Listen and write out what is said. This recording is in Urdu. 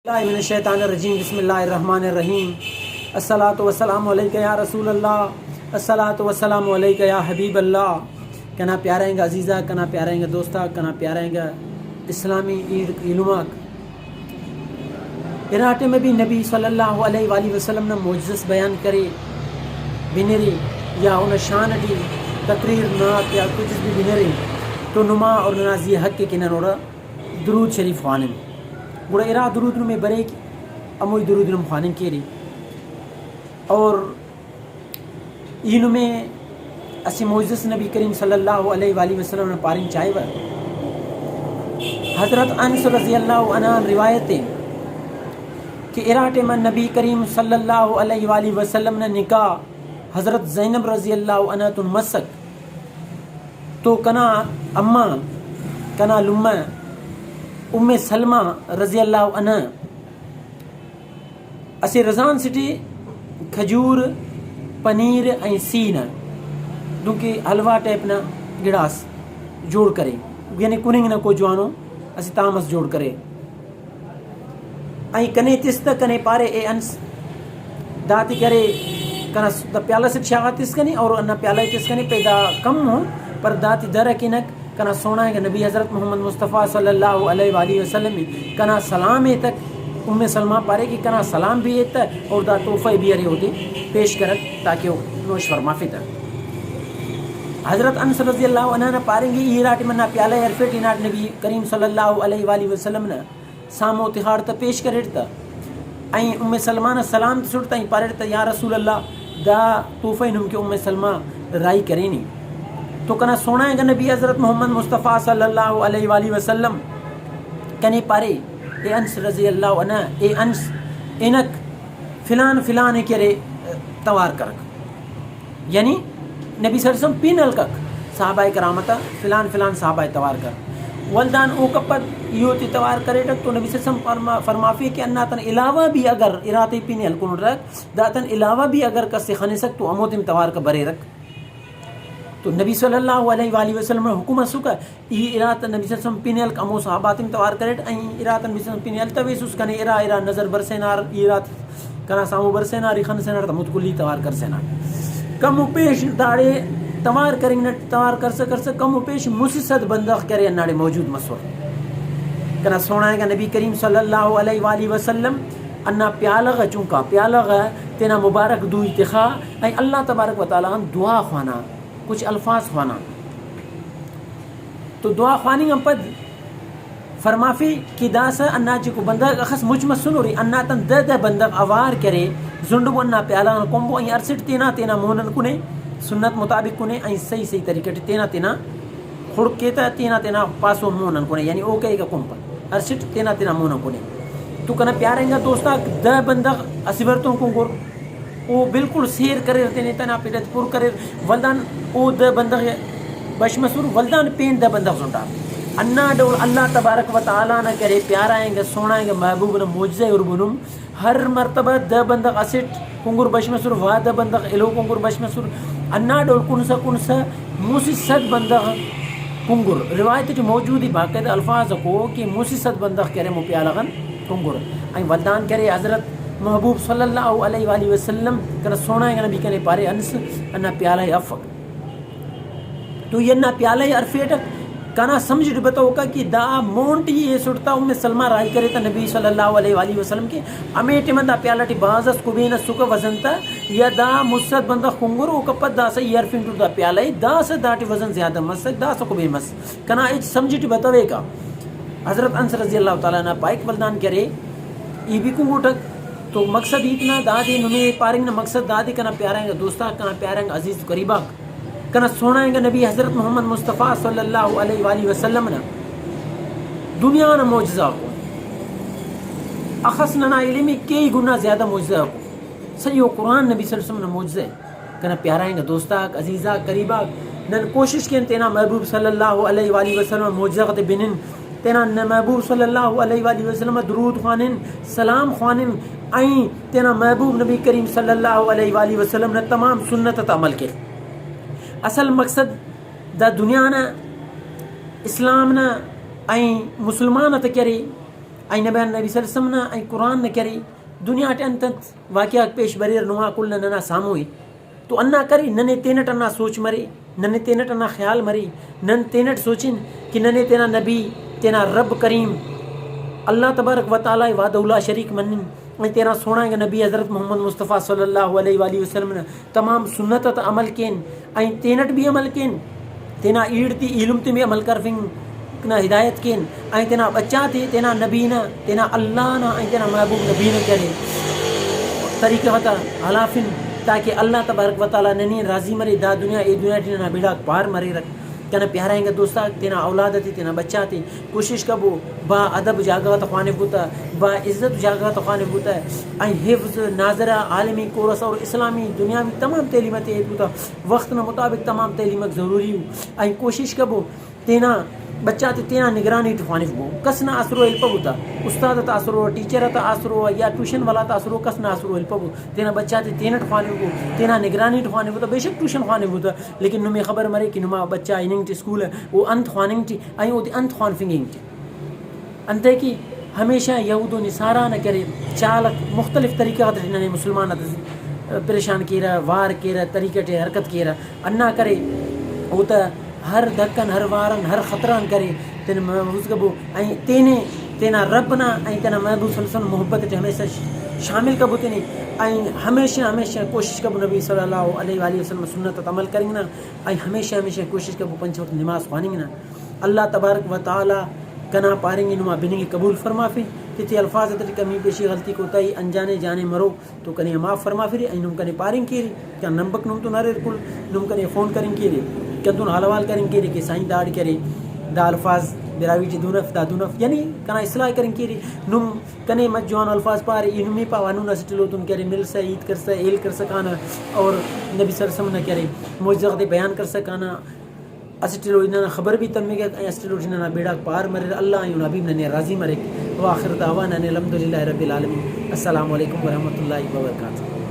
من الشیطان الرجیم بسم اللہ الرحمن الرحیم الصلاۃ والسلام علیک یا رسول اللہ الصلاۃ والسلام علیک یا حبیب اللہ. کنا پیاریں گا عزیزہ، کنا پیاریں گا دوستہ، کنا پیاریں گا اسلامی علماء اراٹے میں بھی نبی صلی اللہ علیہ وآلہ وسلم نے معجزس بیان کرے بنری یا انہیں شان دی تقریر نات یا کچھ بھی بنری تو نما اور نازی حق کے کنن اور درود شریف خوانن گوڑا ارا درود میں برے کی اموی درود نم خوانن کیری اور اینو میں اسی معجزس نبی کریم صلی اللہ علیہ وآلہ وسلم نے پارن چاہے ور حضرت انس رضی اللہ عنہ روایتیں کہ اراٹے میں نبی کریم صلی اللہ علیہ وآلہ وسلم نے نکاح حضرت زینب رضی اللہ عنہ تن مسک تو کنا اما کنا لمہ ام سلمہ رضی اللہ عنہ اسی رضان سٹی کھجور پنیر این سین دونکہ حلوہ ٹیپ نا گڑاس جوڑ کرے یعنی کننگ نا کو جوانو اسی تامس جوڑ کرے این کنے تست کنے پارے اے انس داتی کرے کنا دا پیالہ سے شاغا تس کنی اور انہ پیالہ تس کنی پیدا کم ہو پر داتی درکنک کنا سونا ہے کہ نبی حضرت محمد مصطفیٰ صلی اللہ علیہ وآلہ وسلم کنا سلام تک ام سلمہ پارے کہ کنا سلام بھی ایتا اور دا توفہ بھی ارے ہوتی پیش کرت تاکہ وہ نوش فرما فیتا. حضرت انس رضی اللہ عنہ پاریں گی یہ راٹ منہ پیالہ ارفیٹ اناٹ نبی کریم صلی اللہ علیہ وآلہ وسلم نے سامو تخار تا پیش کرتا این ام سلمہ نے سلام سڑتا این پارتا یا رسول اللہ دا توفہ نم کے ام سلمہ رائی کرینی تو کنا سونا ہے کہ نبی حضرت محمد مصطفیٰ صلی اللہ علیہ وآلہ وسلم کنے پارے اے انس رضی اللہ عنہ اے انس انک فلان فلان کرے توار کرک یعنی نبی صلی اللہ علیہ وسلم پین الکک صحابہ کرامتا فلان فلان صحابہ توار کر والدان او کپت یوتی توار کرے تک تو نبی صلی اللہ علیہ وسلم فرمافی کہ اناتن علاوہ بھی اگر اراتے پین الکن رکھ داتن علاوہ بھی اگر کسی خانے سک تو اموتم توار کا برے رکھ. تو نبی صلی اللہ علیہ وآلہ وسلم نے حکومت سکا یہ ارات نبی صلی اللہ علیہ وسلم پینیل کمو صحاباتم توار کریٹ این ارات نبی صلی اللہ علیہ وسلم پینیل تویس اس کنے ارا نظر برسینار ارات کنا سامو برسینار ریخن سینار تمت کلی توار کر سینار کمو پیش داڑے توار کریں توار کر سکر کمو پیش مسیصد بندخ کرے اناڑے موجود مسور کنا سونا ہے کہ نبی کریم صلی اللہ علیہ وآلہ وسلم انا پیالغ چونکا پیالغ تینا مبارک دو اتخا این اللہ تبارک و تعالیٰ دعا خوانا کچھ الفاظ خوانا تو دعا خوانی ہم پد فرمافی کی داسا انا چی کو بندہ اخص مجمع سنو ری انا تن دہ بندہ اوار کرے زندو انا پیالا کمبو این ارسٹ تینا مونن کنے سنت مطابق کنے این صحیح طریقے تینا خڑک کیتا تینا پاسو مونن کنے یعنی او کہے گا کمپا ارسٹ تینا مونن کنے تو کنا پیاریں گا دوستا دہ بندہ اسیورتوں کو گر او بالکل سیر کرے رہتے نہیں تنا پیرت پور کرے ولدان او دہ بندغ بشمسور ولدان پین دہ بندغ سنٹا انا دول اللہ تبارک و تعالیٰ نہ کرے پیارا آئیں گے سونا آئیں گے محبوب نہ موجزہ اربنم ہر مرتبہ دہ بندغ اسٹ کنگر بشمسور وا دہ بندغ الو کنگر بشمسور انا دول کنسا موسی صد بندغ کنگر روایت جو موجودی باقید الفاظ کو کہ موسی صد بندغ کرے مو پیالغن کنگر آئیں ولدان کرے حضرت محبوب صلی اللہ علیہ وآلہ وسلم کنا سونا ہے نبی کنے پارے انس انا پیالہ افق تو یہ نا پیالہ ارفیٹک کنا سمجھ بتاؤ کا کہ دا مونٹی یہ سڑتا ام سلمہ رائی کرے تا نبی صلی اللہ علیہ وآلہ وسلم کے امیٹی من دا پیالہ ٹی بازس کو بین سکا وزنتا یا دا مصد بندہ خنگر او کپت دا سا یہ ارفین دا پیالہ دا سا دا ٹی وزن زیادہ مسک دا سا کو بین مس کنا ایچ سمجھ بتاوے کا حضرت انس رضی اللہ تعالیٰ نا پائک بلدان کرے ای بھی کنگوٹک تو مقصد اتنا دادی نمی پارنگ نا مقصد دادی کنا پیاریں گا دوستا کنا پیاریں گا عزیز قریبا کنا سونا ہے گا نبی حضرت محمد مصطفیٰ صلی اللہ علیہ وآلہ وسلم نا دنیا نا معجزہ کو اخص نا علمی کئی گنا زیادہ معجزہ کو سیو قرآن نبی صلی اللہ علیہ وسلم نا معجزہ کنا پیاریں گا دوستا عزیزہ قریبا نن کوشش کین تینا محبوب صلی اللہ علیہ وآلہ وسلم معجزہ قد بنن تینا محبوب صلی اللہ علیہ وآلہ وسلم درود خوانن سلام خوانن این تینا محبوب نبی کریم صلی اللہ علیہ وآلہ وسلم نے تمام سنت عمل کے اصل مقصد دا دنیا نا اسلام نا این مسلمان تا کرے أي نبي النبي صلى الله عليه وسلم أي قرآن نكري دنیا ٹے انت واقعہ پیش بریر نوا کل ننا ساموئی تو انا کری ننے تینٹ انا سوچ مرے ننے تینٹ انا خیال مرے نن تینٹ سوچن کہ ننے تینا نبی تینا رب کریم اللہ تبارک و تعالی وعدہ لا شریک منن تینا سونا نبی حضرت محمد مصطفیٰ صلی اللہ علیہ وآلہ وسلم تمام سنت عمل کین تینٹ بھی عمل کین تینا ایڑ تی علم تی بھی عمل کر فنگ نا ہدایت کین تینا بچہ تی تینا نبی نا تینا اللہ نا تینا محبوب نبی نا کرے طریقہ تا حلافن تاکہ اللہ تبارک و تعالی ننی راضی مرے دا دنیا اے دنیا تی نا بیڑا پار مرے رکھ کنا پیارا ہیں گا دوستا تینا اولاد تی تینا بچہ تی کوشش کبو با ادب جاگا تخوانے بوتا با عزت جاگا تخوانے بوتا ہے حفظ ناظرہ عالمی کورس اور اسلامی دنیاوی تمام تعلیمات بوتا وقت نا مطابق تمام تعلیمات ضروری ہو کوشش کبو تینا بچہ تی تینا نگرانی تخوانے بو کسنا اثرو الپا بوتا استاد تا اثرو ٹیچر تا اثرو یا ٹیوشن والا تا اثرو کسنا اثرو الپا بو تینا بچہ تی تینا تخوانے بو تینا نگرانی تخوانے بوتا بے شک ٹیوشن خوانے بوتا لیکن نمی خبر مرے کہ نما بچہ ایننگ تی سکول ہے وہ انت خواننگ تی وہ دی انت خوان فنگنگ تی انتے کی ہمیشہ یہود و نصارہ نہ کرے چالک مختلف طریقہ نے مسلمان پریشان کی رہا وار کی رہا طریقہ ٹے حرکت کی رہا انا کرے ہوتا ہر دھکن ہر وارن ہر خطران کرے تین محفوظ کبو تینے تینا ربنا تینا محبوب صلی اللہ علیہ وسلم محبت تے ہمیشہ شامل کبو تینے ہمیشہ کوشش کبو نبی صلی اللہ علیہ وآلہ وسلم سنت عمل کریں نا ہمیشہ کوشش کبو 5 وقت نماز پڑھیں نا اللہ تبارک و تعالی کنا پاریں گے نما بنیں گے قبول فرما فی تی الفاظ تے کمی پیشی غلطی کو تائی انجانے جانے مرو تو کنے معاف فرما فری نم کنے پاریں کی کیا نمبک نم تو نارے کل نم کنے فون کریں کی کیا دون حلوال کریں کی کہ سائیں داڑ کرے دا الفاظ براوی جی دونف دا دونف یعنی کنا اصلاح کریں کی نم کنے مجوان الفاظ پارے انمی پاوانو نہ سٹلو تم کرے مل سے عید کر سے ایل کر سکانا اور نبی صلی اللہ علیہ وسلم نہ کرے معجزات بیان کر سکانا اسٹلو اننا خبر بھی تم گیا اسٹلو اننا بیڑا پار مرے اللہ ایو نبی نے راضی مرے واخر دعوانا الحمدللہ رب العالمین السلام علیکم ورحمۃ اللہ وبرکاتہ.